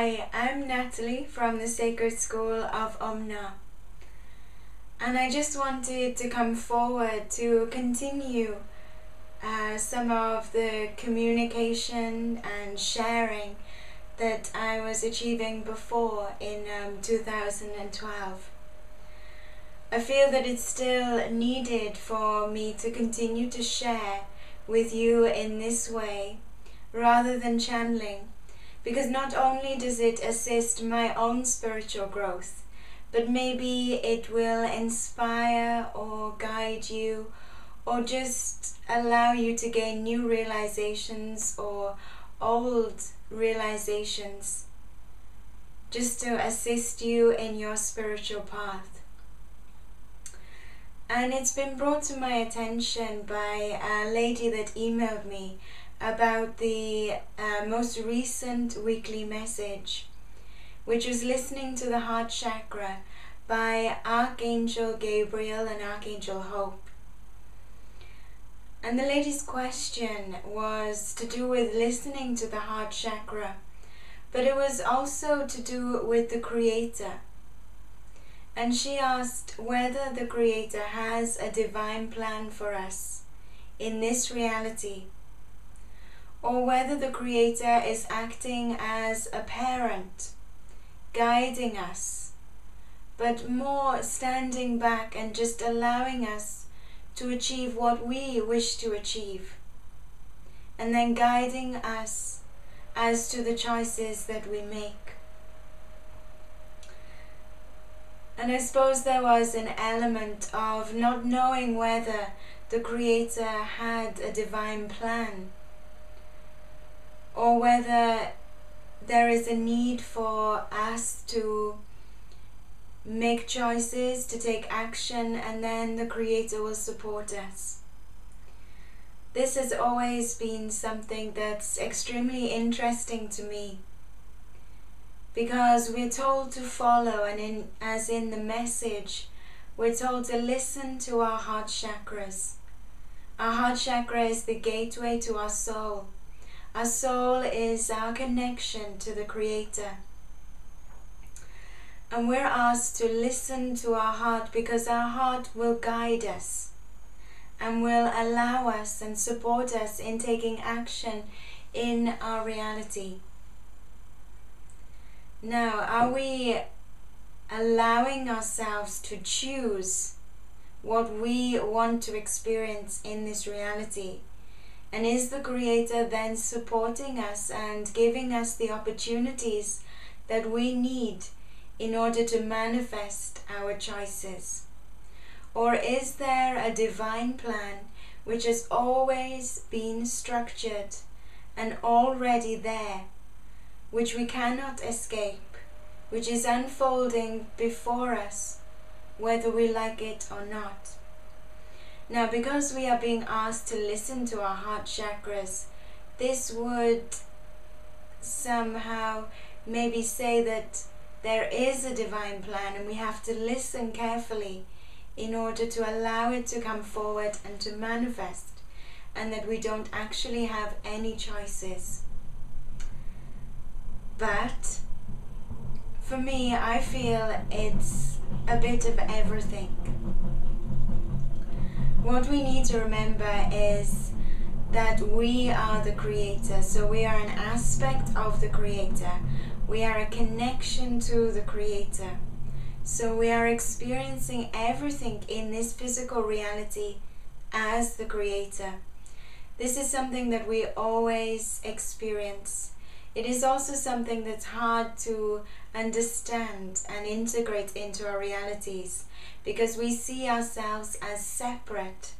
Hi, I'm Natalie from the Sacred School of OmNa, and I just wanted to come forward to continue some of the communication and sharing that I was achieving before in 2012. I feel that it's still needed for me to continue to share with you in this way rather than channeling, because not only does it assist my own spiritual growth, but maybe it will inspire or guide you or just allow you to gain new realizations or old realizations, just to assist you in your spiritual path. And it's been brought to my attention by a lady that emailed me about the most recent weekly message, which was listening to the heart chakra by Archangel Gabriel and Archangel Hope. And the lady's question was to do with listening to the heart chakra, but it was also to do with the Creator. And she asked whether the Creator has a divine plan for us in this reality, or whether the Creator is acting as a parent, guiding us, but more standing back and just allowing us to achieve what we wish to achieve, and then guiding us as to the choices that we make. And I suppose there was an element of not knowing whether the Creator had a divine plan, or whether there is a need for us to make choices, to take action, and then the Creator will support us. This has always been something that's extremely interesting to me, because we're told to follow, and as in the message, we're told to listen to our heart chakras. Our heart chakra is the gateway to our soul. Our soul is our connection to the Creator. And we're asked to listen to our heart, because our heart will guide us and will allow us and support us in taking action in our reality. Now, are we allowing ourselves to choose what we want to experience in this reality? And is the Creator then supporting us and giving us the opportunities that we need in order to manifest our choices? Or is there a divine plan which has always been structured and already there, which we cannot escape, which is unfolding before us, whether we like it or not? Now, because we are being asked to listen to our heart chakras, this would somehow maybe say that there is a divine plan, and we have to listen carefully in order to allow it to come forward and to manifest, and that we don't actually have any choices. But for me, I feel it's a bit of everything. What we need to remember is that we are the Creator, so we are an aspect of the Creator. We are a connection to the Creator. So we are experiencing everything in this physical reality as the Creator. This is something that we always experience. It is also something that's hard to understand and integrate into our realities, because we see ourselves as separate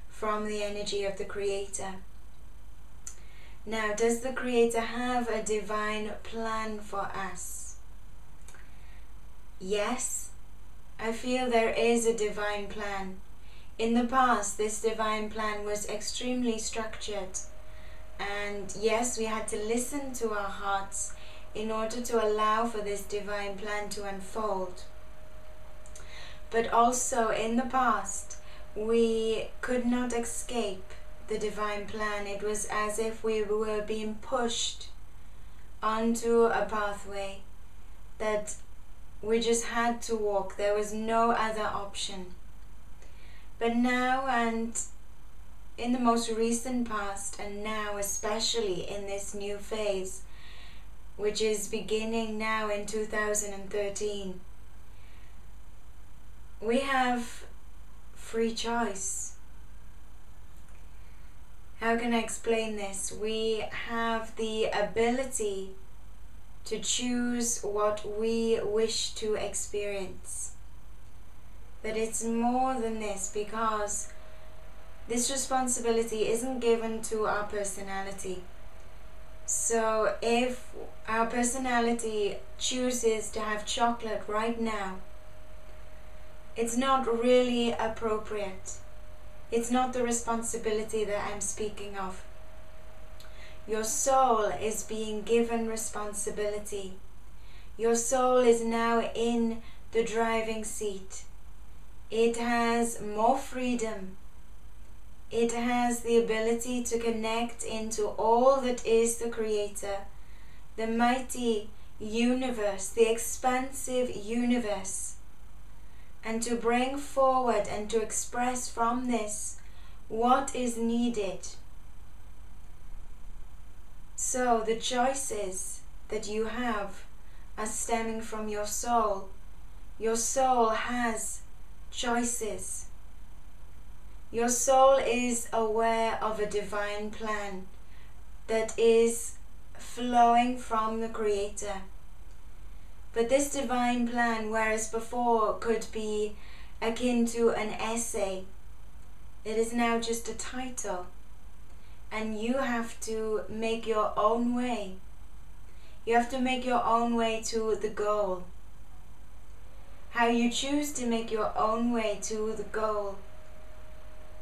from the energy of the Creator. Now, does the Creator have a divine plan for us? Yes, I feel there is a divine plan. In the past, this divine plan was extremely structured. And yes, we had to listen to our hearts in order to allow for this divine plan to unfold. But also in the past, we could not escape the divine plan. It was as if we were being pushed onto a pathway that we just had to walk. There was no other option. But now, and in the most recent past, and now especially in this new phase, which is beginning now in 2013, we have free choice. How can I explain this? We have the ability to choose what we wish to experience. But it's more than this, because this responsibility isn't given to our personality. So if our personality chooses to have chocolate right now, it's not really appropriate. It's not the responsibility that I'm speaking of. Your soul is being given responsibility. Your soul is now in the driving seat. It has more freedom. It has the ability to connect into all that is the Creator, the mighty universe, the expansive universe, and to bring forward and to express from this what is needed. So the choices that you have are stemming from your soul. Your soul has choices. Your soul is aware of a divine plan that is flowing from the Creator. But this divine plan, whereas before could be akin to an essay, it is now just a title. And you have to make your own way. You have to make your own way to the goal. How you choose to make your own way to the goal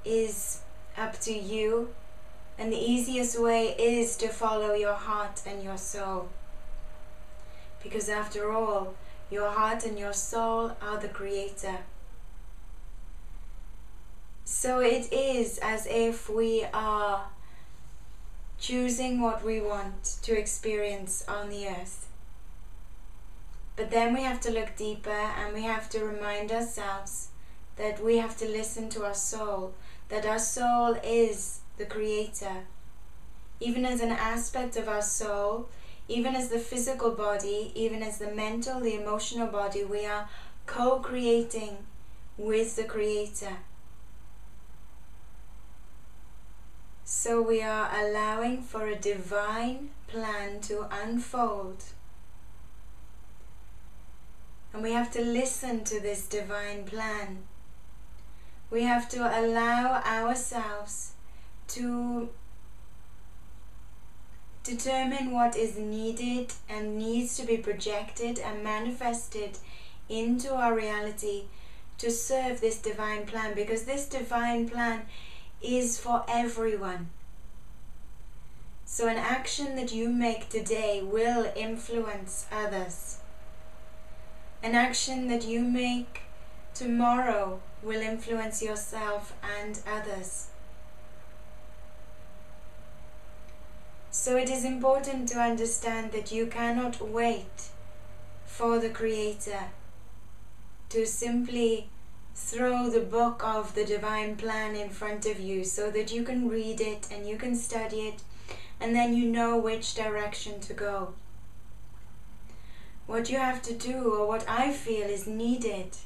is up to you, and the easiest way is to follow your heart and your soul, because after all, your heart and your soul are the Creator. So it is as if we are choosing what we want to experience on the earth. But then we have to look deeper, and we have to remind ourselves that we have to listen to our soul, that our soul is the Creator. Even as an aspect of our soul, even as the physical body, even as the mental, the emotional body, we are co-creating with the Creator. So we are allowing for a divine plan to unfold. And we have to listen to this divine plan. We have to allow ourselves to determine what is needed and needs to be projected and manifested into our reality to serve this divine plan, because this divine plan is for everyone. So an action that you make today will influence others. An action that you make tomorrow will influence yourself and others. So it is important to understand that you cannot wait for the Creator to simply throw the book of the divine plan in front of you so that you can read it and you can study it, and then you know which direction to go. What you have to do, or what I feel is needed,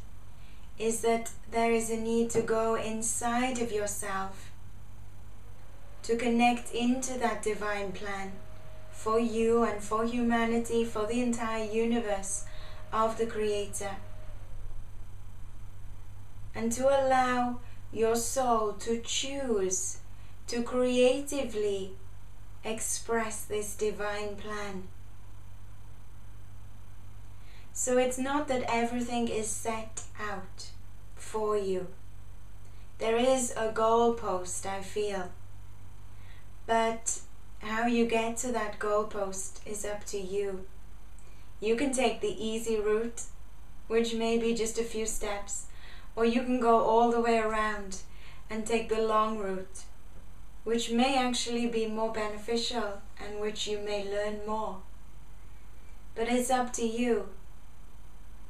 is that there is a need to go inside of yourself, to connect into that divine plan for you and for humanity, for the entire universe of the Creator. And to allow your soul to choose to creatively express this divine plan. So it's not that everything is set out for you. There is a goalpost, I feel. But how you get to that goalpost is up to you. You can take the easy route, which may be just a few steps, or you can go all the way around and take the long route, which may actually be more beneficial and which you may learn more. but it's up to you.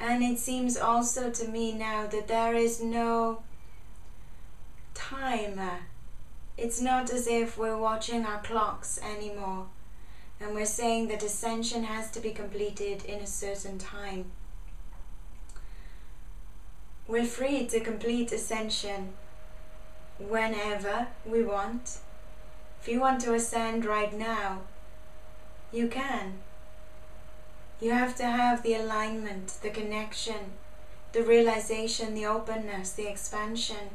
And it seems also to me now that there is no timer. It's not as if we're watching our clocks anymore and we're saying that Ascension has to be completed in a certain time. We're free to complete Ascension whenever we want. If you want to ascend right now, you can. You have to have the alignment, the connection, the realization, the openness, the expansion.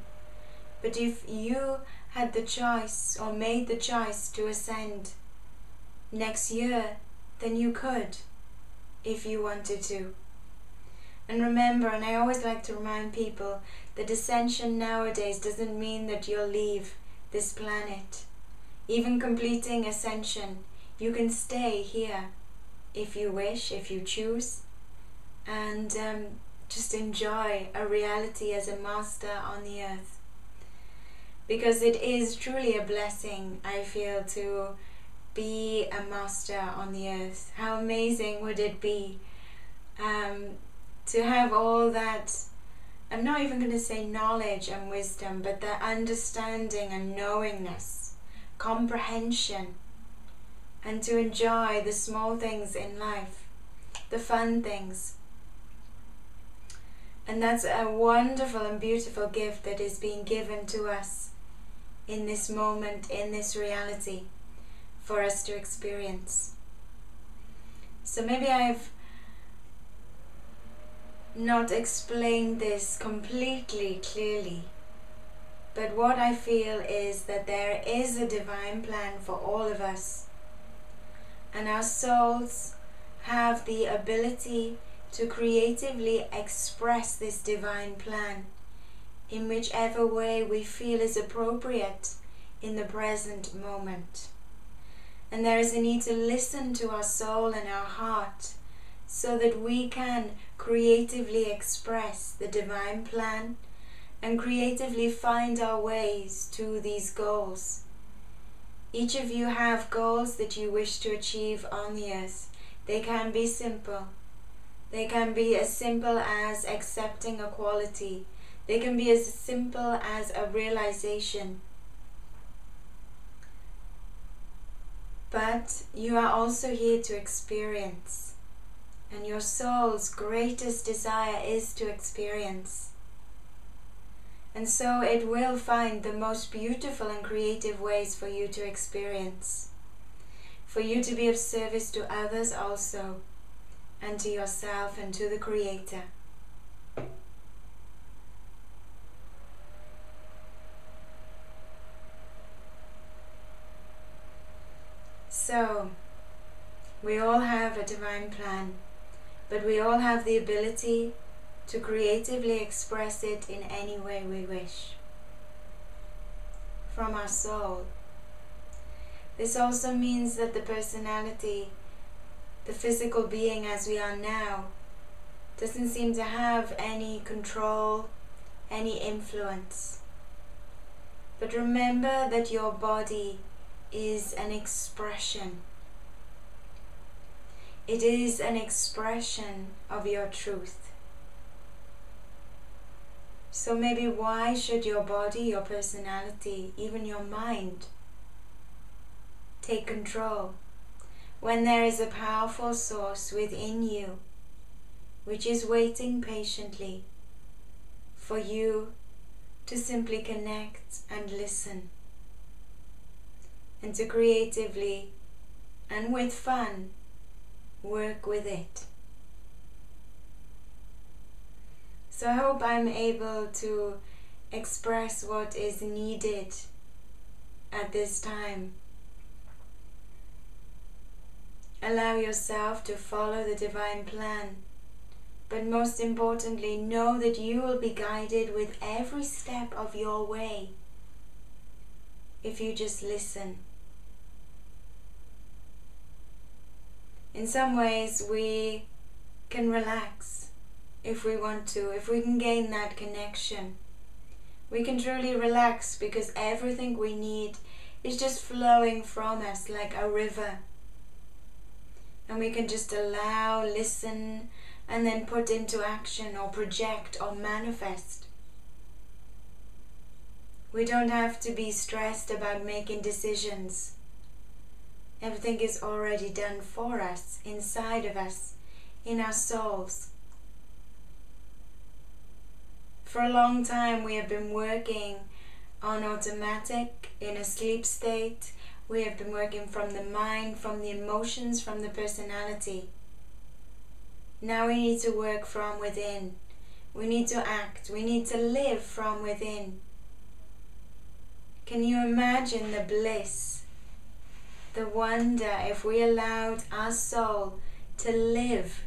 But if you had the choice or made the choice to ascend next year, then you could, if you wanted to. And remember, and I always like to remind people, that Ascension nowadays doesn't mean that you'll leave this planet. Even completing Ascension, you can stay here if you wish, if you choose, and just enjoy a reality as a master on the earth. Because it is truly a blessing, I feel, to be a master on the earth. How amazing would it be to have all that, I'm not even going to say knowledge and wisdom, but that understanding and knowingness, comprehension, and to enjoy the small things in life, the fun things. And that's a wonderful and beautiful gift that is being given to us in this moment, in this reality, for us to experience. So maybe I've not explained this completely clearly, but what I feel is that there is a divine plan for all of us, and our souls have the ability to creatively express this divine plan in whichever way we feel is appropriate in the present moment. And there is a need to listen to our soul and our heart so that we can creatively express the divine plan and creatively find our ways to these goals. Each of you have goals that you wish to achieve on the earth. They can be simple. They can be as simple as accepting a quality. They can be as simple as a realization. But you are also here to experience. And your soul's greatest desire is to experience. And so it will find the most beautiful and creative ways for you to experience. For you to be of service to others also, and to yourself and to the Creator. So, we all have a divine plan, but we all have the ability to creatively express it in any way we wish. From our soul. This also means that the personality, the physical being as we are now, doesn't seem to have any control, any influence. But remember that your body is an expression. It is an expression of your truth. So maybe why should your body, your personality, even your mind take control when there is a powerful source within you which is waiting patiently for you to simply connect and listen, and to creatively and with fun work with it. So I hope I'm able to express what is needed at this time. Allow yourself to follow the divine plan, but most importantly, know that you will be guided with every step of your way if you just listen. In some ways, we can relax if we want to, if we can gain that connection. We can truly relax because everything we need is just flowing from us like a river. And we can just allow, listen, and then put into action or project or manifest. We don't have to be stressed about making decisions. Everything is already done for us, inside of us, in our souls. For a long time we have been working on automatic, in a sleep state. We have been working from the mind, from the emotions, from the personality. Now we need to work from within. We need to act. We need to live from within. Can you imagine the bliss, the wonder if we allowed our soul to live,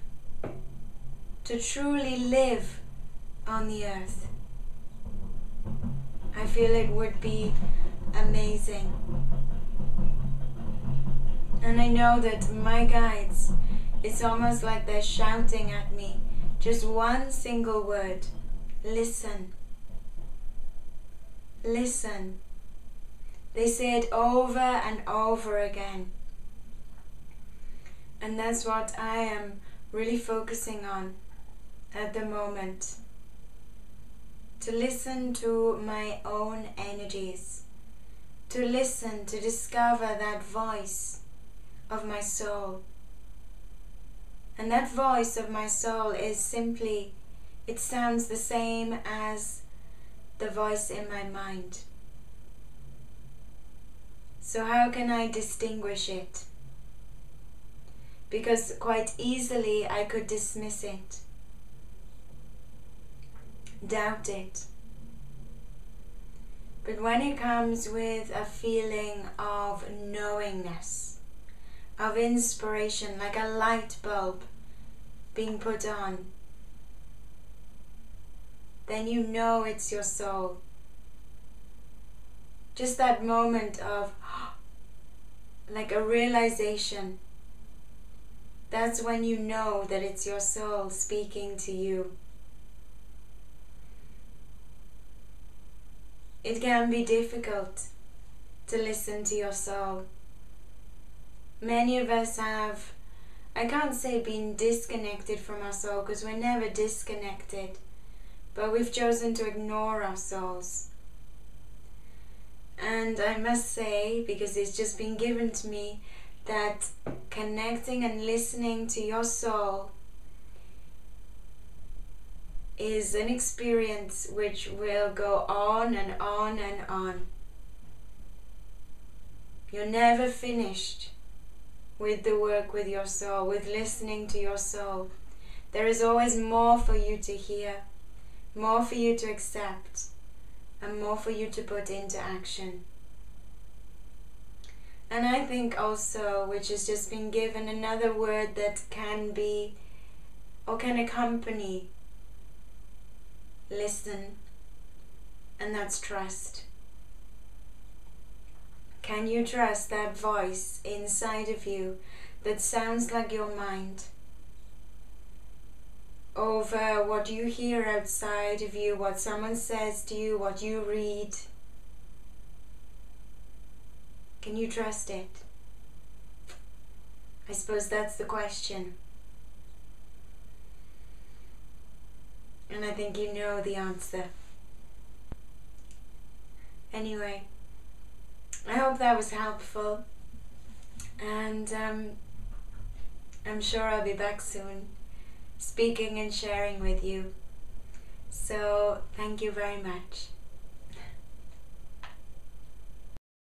to truly live on the earth? I feel it would be amazing. And I know that my guides, it's almost like they're shouting at me, just one single word: listen. Listen. They say it over and over again. And that's what I am really focusing on at the moment. To listen to my own energies. To listen, to discover that voice of my soul. And that voice of my soul is simply, it sounds the same as the voice in my mind. So how can I distinguish it? Because quite easily I could dismiss it, doubt it. But when it comes with a feeling of knowingness, of inspiration, like a light bulb being put on, then you know it's your soul. Just that moment of like a realization, that's when you know that it's your soul speaking to you. It can be difficult to listen to your soul. Many of us have, I can't say been disconnected from our soul, because we're never disconnected, but we've chosen to ignore our souls. And I must say, because it's just been given to me, that connecting and listening to your soul is an experience which will go on and on and on. You're never finished with the work with your soul, with listening to your soul. There is always more for you to hear, more for you to accept, and more for you to put into action. And I think also, which has just been given, another word that can be or can accompany listen, and that's trust. Can you trust that voice inside of you that sounds like your mind over what you hear outside of you, what someone says to you, what you read? Can you trust it? I suppose that's the question. And I think you know the answer. Anyway, I hope that was helpful, and I'm sure I'll be back soon, speaking and sharing with you. So thank you very much.